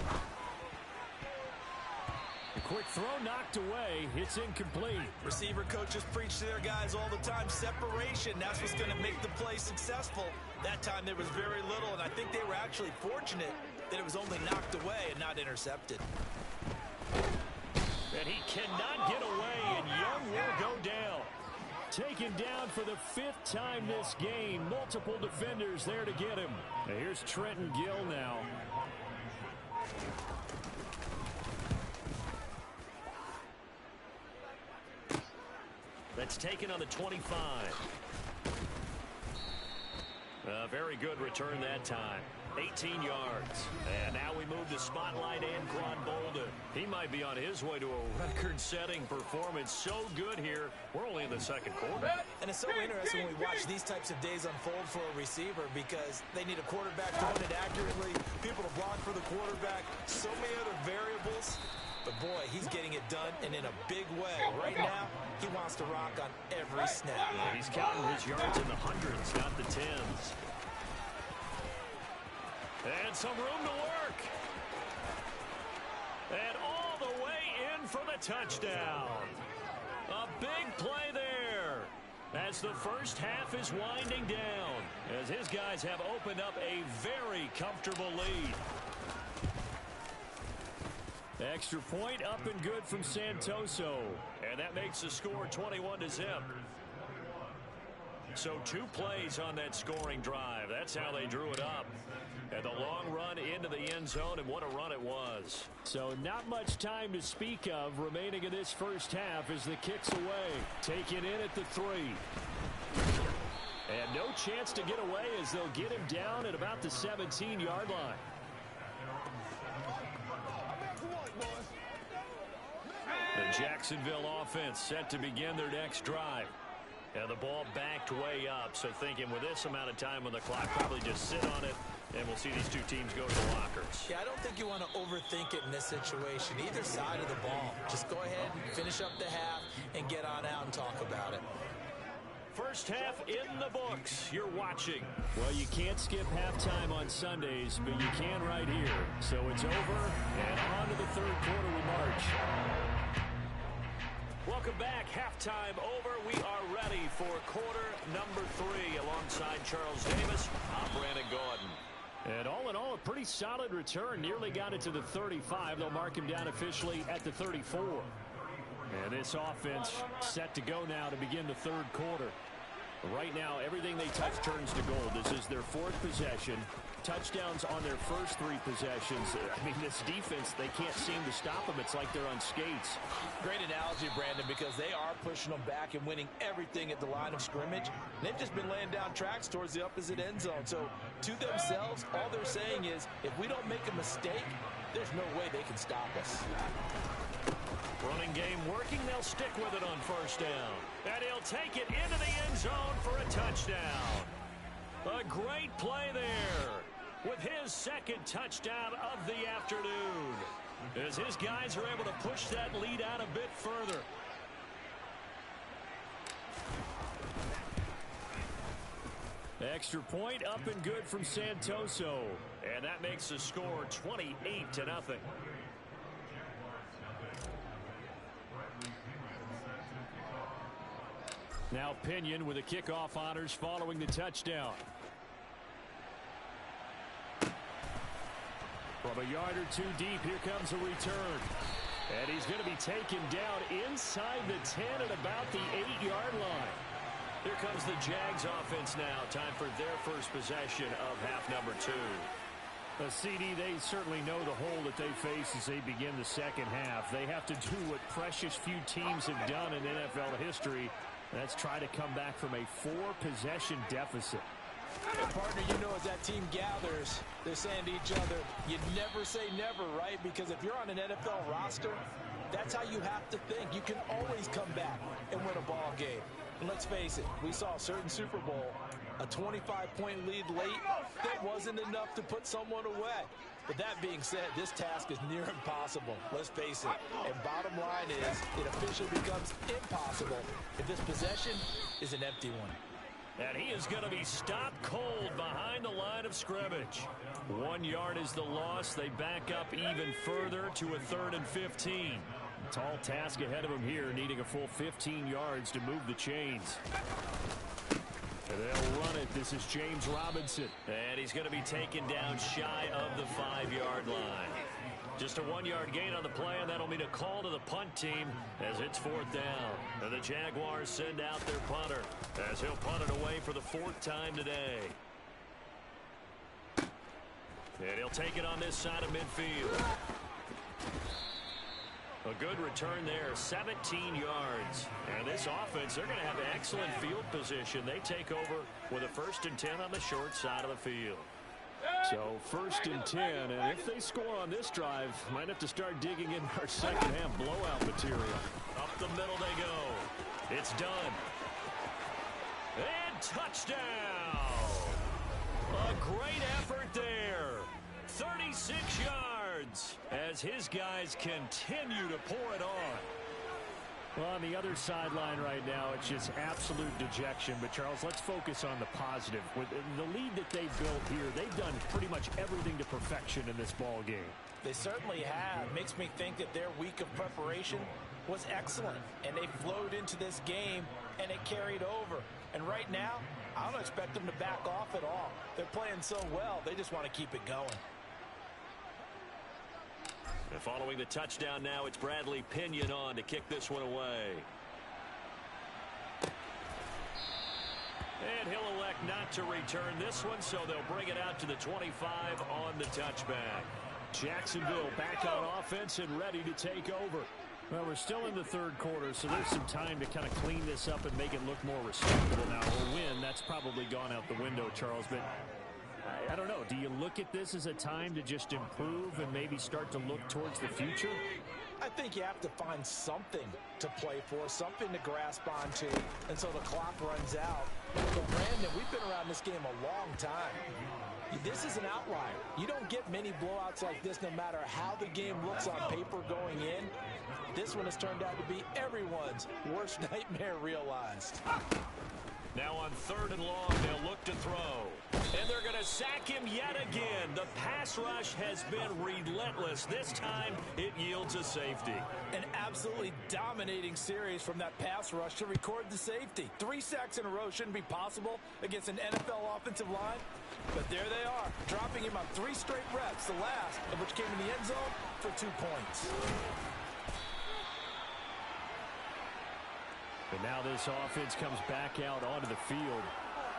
A quick throw knocked away. It's incomplete. Receiver coaches preach to their guys all the time. Separation, that's what's going to make the play successful. That time there was very little, and I think they were actually fortunate that it was only knocked away and not intercepted. And he cannot get away, and Young will go down. Taken down for the 5th time this game. Multiple defenders there to get him. Now here's Trenton Gill now. That's taken on the 25. Very good return that time. 18 yards. And now we move the spotlight and Quan Bolden. He might be on his way to a record-setting performance. So good here. We're only in the second quarter. And it's so interesting when we watch these types of days unfold for a receiver because they need a quarterback throwing it accurately, people to block for the quarterback, so many other variables. But, boy, he's getting it done and in a big way. Right now, he wants to rock on every snap. Yeah, he's counting his yards in the hundreds, not the tens. And some room to work. And all the way in for the touchdown. A big play there as the first half is winding down, as his guys have opened up a very comfortable lead. Extra point up and good from Santoso. And that makes the score 21-0. So 2 plays on that scoring drive. That's how they drew it up. And the long run into the end zone, and what a run it was. So not much time to speak of remaining in this first half as the kick's away. Taken in at the 3. And no chance to get away as they'll get him down at about the 17-yard line. The Jacksonville offense set to begin their next drive. And the ball backed way up, so thinking with this amount of time on the clock, probably just sit on it, and we'll see these 2 teams go to the lockers. Yeah, I don't think you want to overthink it in this situation, either side of the ball. Just go ahead and finish up the half and get on out and talk about it. First half in the books. You're watching. Well, you can't skip halftime on Sundays, but you can right here. So it's over, and on to the third quarter we march. Welcome back. Halftime over. We are ready for quarter number 3 alongside Charles Davis. I'm Brandon Gordon. And all in all, a pretty solid return. Nearly got it to the 35. They'll mark him down officially at the 34. And this offense set to go now to begin the third quarter. Right now, everything they touch turns to gold. This is their fourth possession. Touchdowns on their first three possessions. I mean, this defense, they can't seem to stop them. It's like they're on skates. Great analogy, Brandon, because they are pushing them back and winning everything at the line of scrimmage. They've just been laying down tracks towards the opposite end zone. So, to themselves, all they're saying is, if we don't make a mistake, there's no way they can stop us. Running game working. They'll stick with it on first down. And he'll take it into the end zone for a touchdown. A great play there with his second touchdown of the afternoon, as his guys are able to push that lead out a bit further. Extra point up and good from Santoso. And that makes the score 28-0. Now Pinion with the kickoff honors following the touchdown. From a yard or two deep, here comes a return. And he's going to be taken down inside the 10 at about the 8-yard line. Here comes the Jags offense now. Time for their first possession of half number 2. A CD, they certainly know the hole that they face as they begin the second half. They have to do what precious few teams have done in NFL history. That's try to come back from a 4-possession deficit. And partner, you know, as that team gathers, they're saying to each other, you never say never, right? Because if you're on an NFL roster, that's how you have to think. You can always come back and win a ball game. And let's face it, we saw a certain Super Bowl, a 25-point lead late, that wasn't enough to put someone away. But that being said, this task is near impossible. Let's face it. And bottom line is, it officially becomes impossible if this possession is an empty one. And he is going to be stopped cold behind the line of scrimmage. 1 yard is the loss. They back up even further to a 3rd and 15. Tall task ahead of him here, needing a full 15 yards to move the chains. And they'll run it. This is James Robinson. And he's going to be taken down shy of the 5-yard line. Just a 1-yard gain on the play, and that'll mean a call to the punt team as it's 4th down. And the Jaguars send out their punter as he'll punt it away for the 4th time today. And he'll take it on this side of midfield. A good return there, 17 yards. And this offense, they're going to have excellent field position. They take over with a 1st and 10 on the short side of the field. So 1st and 10, and if they score on this drive, might have to start digging in our second half blowout material. Up the middle they go. It's done. And touchdown. A great effort there. 36 yards as his guys continue to pour it on. Well, on the other sideline right now, it's just absolute dejection. But, Charles, let's focus on the positive. With the lead that they built here, they've done pretty much everything to perfection in this ball game. They certainly have. Makes me think that their week of preparation was excellent. And they flowed into this game, and it carried over. And right now, I don't expect them to back off at all. They're playing so well, they just want to keep it going. And following the touchdown now, it's Bradley Pinion on to kick this one away. And he'll elect not to return this one, so they'll bring it out to the 25 on the touchback. Jacksonville back on offense and ready to take over. Well, we're still in the 3rd quarter, so there's some time to kind of clean this up and make it look more respectable now. A win, that's probably gone out the window, Charles, but I don't know. Do you look at this as a time to just improve and maybe start to look towards the future? I think you have to find something to play for, something to grasp onto until the clock runs out. But Brandon, we've been around this game a long time. This is an outlier. You don't get many blowouts like this no matter how the game looks on paper going in. This one has turned out to be everyone's worst nightmare realized. Now on 3rd and long, they'll look to throw. And they're going to sack him yet again. The pass rush has been relentless. This time, it yields a safety. An absolutely dominating series from that pass rush to record the safety. 3 sacks in a row shouldn't be possible against an NFL offensive line. But there they are, dropping him on 3 straight reps, the last of which came in the end zone for 2 points. And now this offense comes back out onto the field.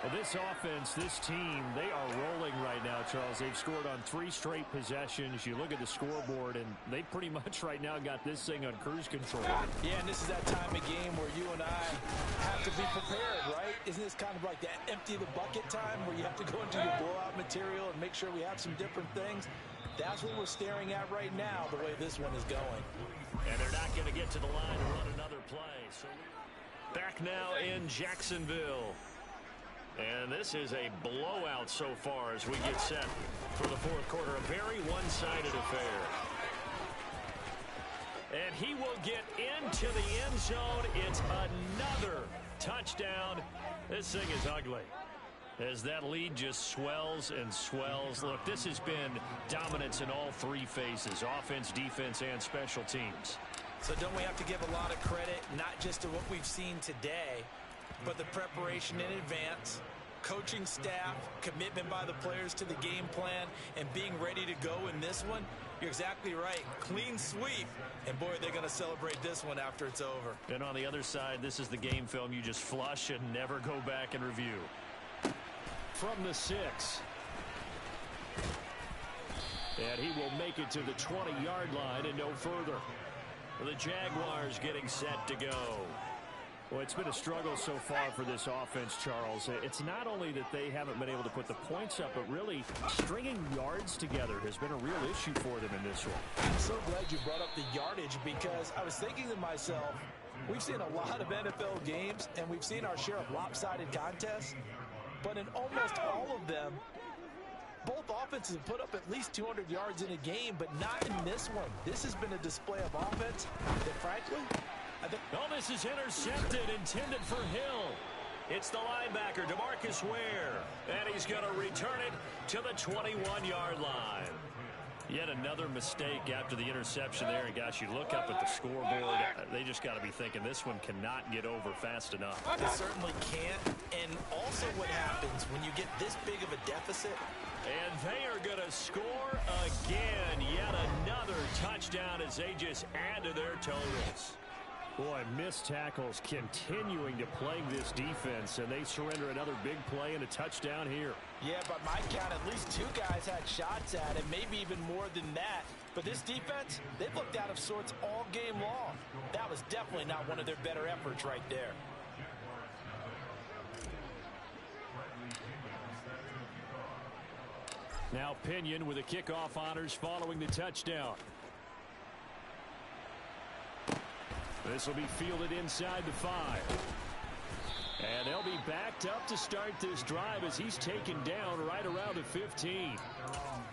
Well, this offense, this team, they are rolling right now, Charles. They've scored on 3 straight possessions. You look at the scoreboard, and they pretty much right now got this thing on cruise control. Yeah, and this is that time of game where you and I have to be prepared, right? Isn't this kind of like that empty the bucket time where you have to go into your blowout material and make sure we have some different things? That's what we're staring at right now, the way this one is going. And they're not going to get to the line to run another play. So back now in Jacksonville. And this is a blowout so far as we get set for the fourth quarter. A very one-sided affair. And he will get into the end zone. It's another touchdown. This thing is ugly as that lead just swells and swells. Look, this has been dominance in all 3 phases, offense, defense, and special teams. So don't we have to give a lot of credit, not just to what we've seen today, but the preparation in advance, coaching staff, commitment by the players to the game plan, and being ready to go in this one? You're exactly right. Clean sweep. And, boy, they're going to celebrate this one after it's over. And on the other side, this is the game film you just flush and never go back and review. From the 6. And he will make it to the 20-yard line and no further. The Jaguars getting set to go. Well, it's been a struggle so far for this offense, Charles. It's not only that they haven't been able to put the points up, but really stringing yards together has been a real issue for them in this one. I'm so glad you brought up the yardage because I was thinking to myself, we've seen a lot of NFL games and we've seen our share of lopsided contests, but in almost all of them, both offenses have put up at least 200 yards in a game, but not in this one. This has been a display of offense that, frankly, Oh, this is intercepted, intended for Hill. It's the linebacker, DeMarcus Ware, and he's going to return it to the 21-yard line. Yet another mistake after the interception there. And, gosh, you look up at the scoreboard, they just got to be thinking this one cannot get over fast enough. It certainly can't. And also what happens when you get this big of a deficit. And they are going to score again. Yet another touchdown as they just add to their totals. Boy, missed tackles continuing to plague this defense, and they surrender another big play and a touchdown here. Yeah, by my count, at least 2 guys had shots at it, maybe even more than that. But this defense, they've looked out of sorts all game long. That was definitely not one of their better efforts right there. Now Pinion with the kickoff honors following the touchdown. This will be fielded inside the 5. And they'll be backed up to start this drive as he's taken down right around the 15.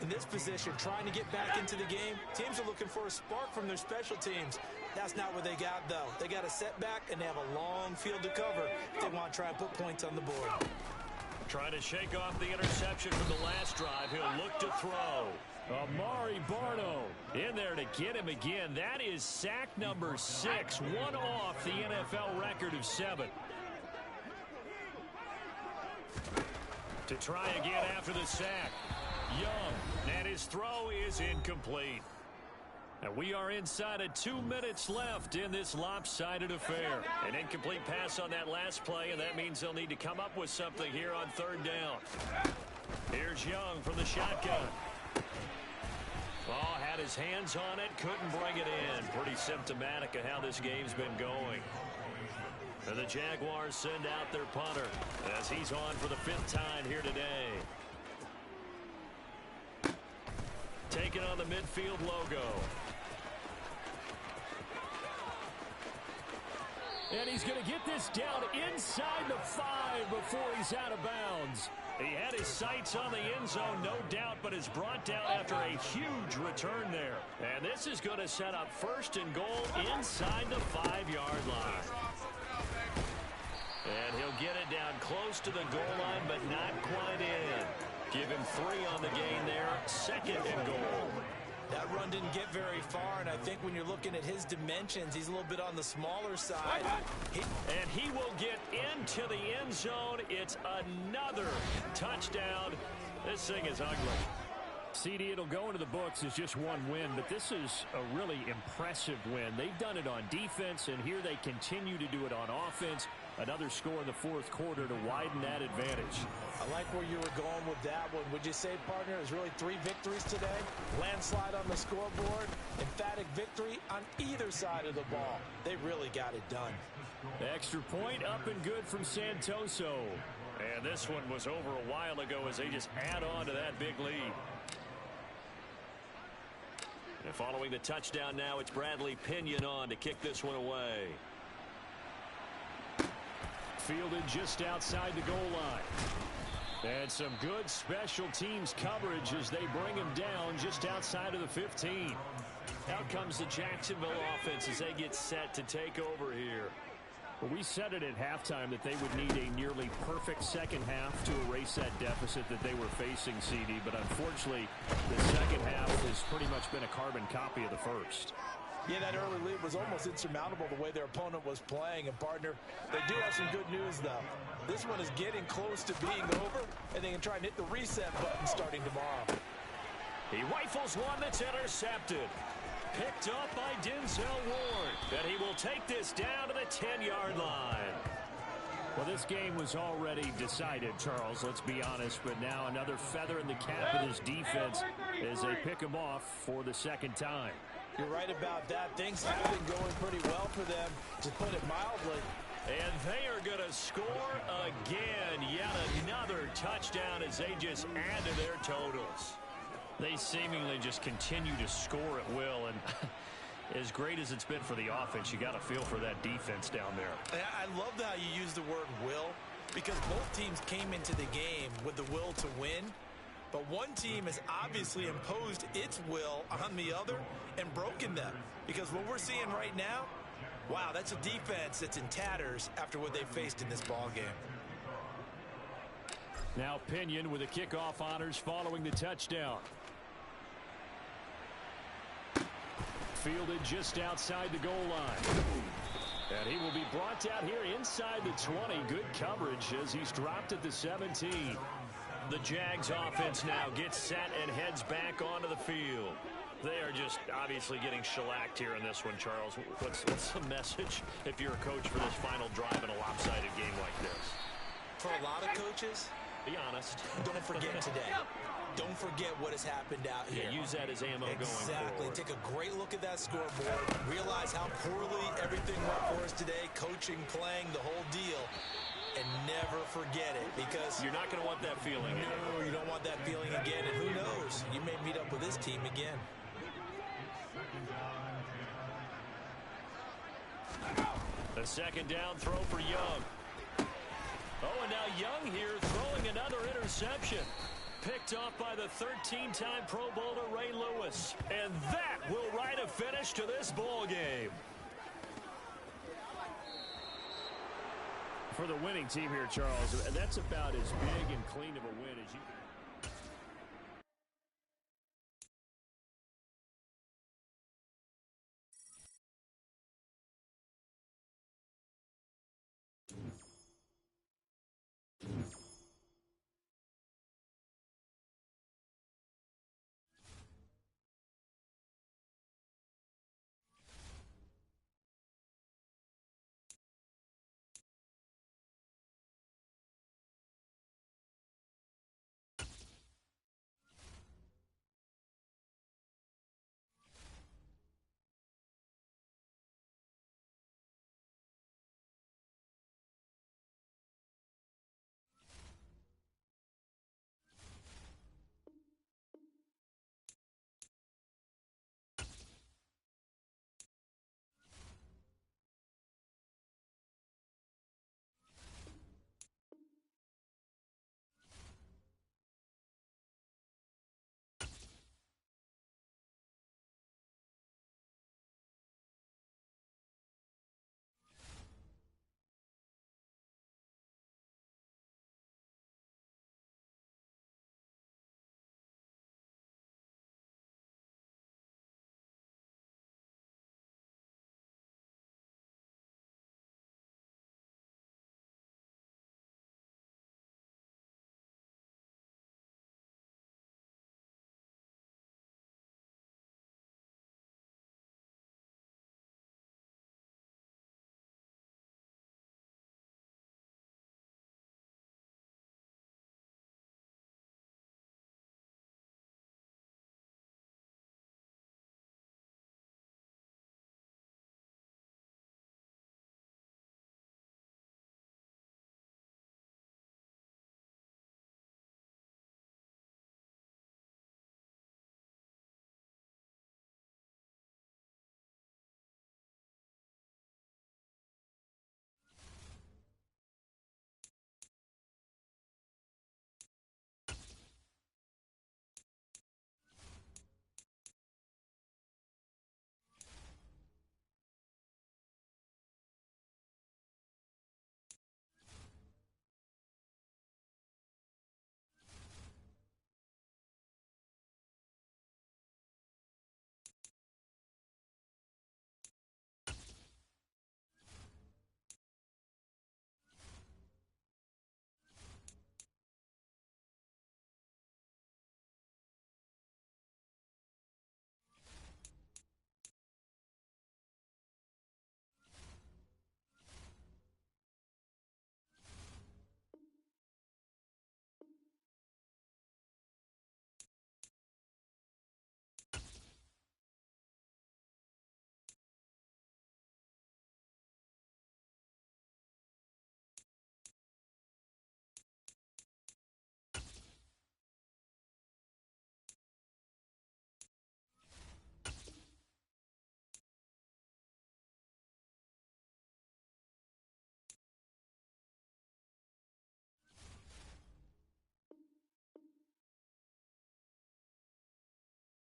In this position, trying to get back into the game, teams are looking for a spark from their special teams. That's not what they got, though. They got a setback, and they have a long field to cover if they want to try and put points on the board. Trying to shake off the interception from the last drive. He'll look to throw. Amari Barno in there to get him again. That is sack number 6, one off the NFL record of 7. To try again after the sack. Young, and his throw is incomplete. And we are inside of 2 minutes left in this lopsided affair. An incomplete pass on that last play, and that means they'll need to come up with something here on 3rd down. Here's Young from the shotgun. Oh, had his hands on it, couldn't bring it in. Pretty symptomatic of how this game's been going. And the Jaguars send out their punter as he's on for the 5th time here today. Taking on the midfield logo. And he's going to get this down inside the 5 before he's out of bounds. He had his sights on the end zone, no doubt, but is brought down after a huge return there. And this is going to set up 1st and goal inside the 5-yard line. And he'll get it down close to the goal line, but not quite in. Give him 3 on the gain there, 2nd and goal. That run didn't get very far, and I think when you're looking at his dimensions, he's a little bit on the smaller side. And he will get into the end zone. It's another touchdown. This thing is ugly. CD, it'll go into the books as just one win, but this is a really impressive win. They've done it on defense, and here they continue to do it on offense. Another score in the fourth quarter to widen that advantage. I like where you were going with that one. Would you say, partner, it was really 3 victories today? Landslide on the scoreboard, emphatic victory on either side of the ball. They really got it done. The extra point up and good from Santoso. And this one was over a while ago as they just add on to that big lead. And following the touchdown now, it's Bradley Pinion on to kick this one away. Fielded just outside the goal line. And some good special teams coverage as they bring him down just outside of the 15. Out comes the Jacksonville offense as they get set to take over here. Well, we said it at halftime that they would need a nearly perfect second half to erase that deficit that they were facing, CD. But unfortunately, the second half has pretty much been a carbon copy of the first. Yeah, that early lead was almost insurmountable the way their opponent was playing. And, partner, they do have some good news, though. This one is getting close to being over, and they can try and hit the reset button starting tomorrow. He rifles one that's intercepted. Picked up by Denzel Ward. And he will take this down to the 10-yard line. Well, this game was already decided, Charles, let's be honest. But now another feather in the cap of this defense as they pick him off for the second time. You're right about that. Things have been going pretty well for them, to put it mildly. And they are going to score again. Yet another touchdown as they just add to their totals. They seemingly just continue to score at will, and as great as it's been for the offense, you got to feel for that defense down there. I love how you use the word will, because both teams came into the game with the will to win, but one team has obviously imposed its will on the other and broken them, because what we're seeing right now, wow, that's a defense that's in tatters after what they faced in this ball game. Now Pinion with the kickoff honors following the touchdown. Fielded just outside the goal line. And he will be brought down here inside the 20. Good coverage as he's dropped at the 17. The Jags offense now gets set and heads back onto the field. They are just obviously getting shellacked here in this one, Charles. What's the message if you're a coach for this final drive in a lopsided game like this? For a lot of coaches, be honest. Don't forget today. Don't forget what has happened out here. Yeah, use that as ammo going forward. Exactly. Take a great look at that scoreboard. Realize how poorly everything went for us today. Coaching, playing, the whole deal. And never forget it, because you're not going to want that feeling. No, you don't want that feeling again. And who knows? You may meet up with this team again. A second down throw for Young. Oh, and now Young here throwing another interception. Picked off by the 13-time Pro Bowler Ray Lewis. And that will write a finish to this ball game. For the winning team here, Charles, that's about as big and clean of a win as you can.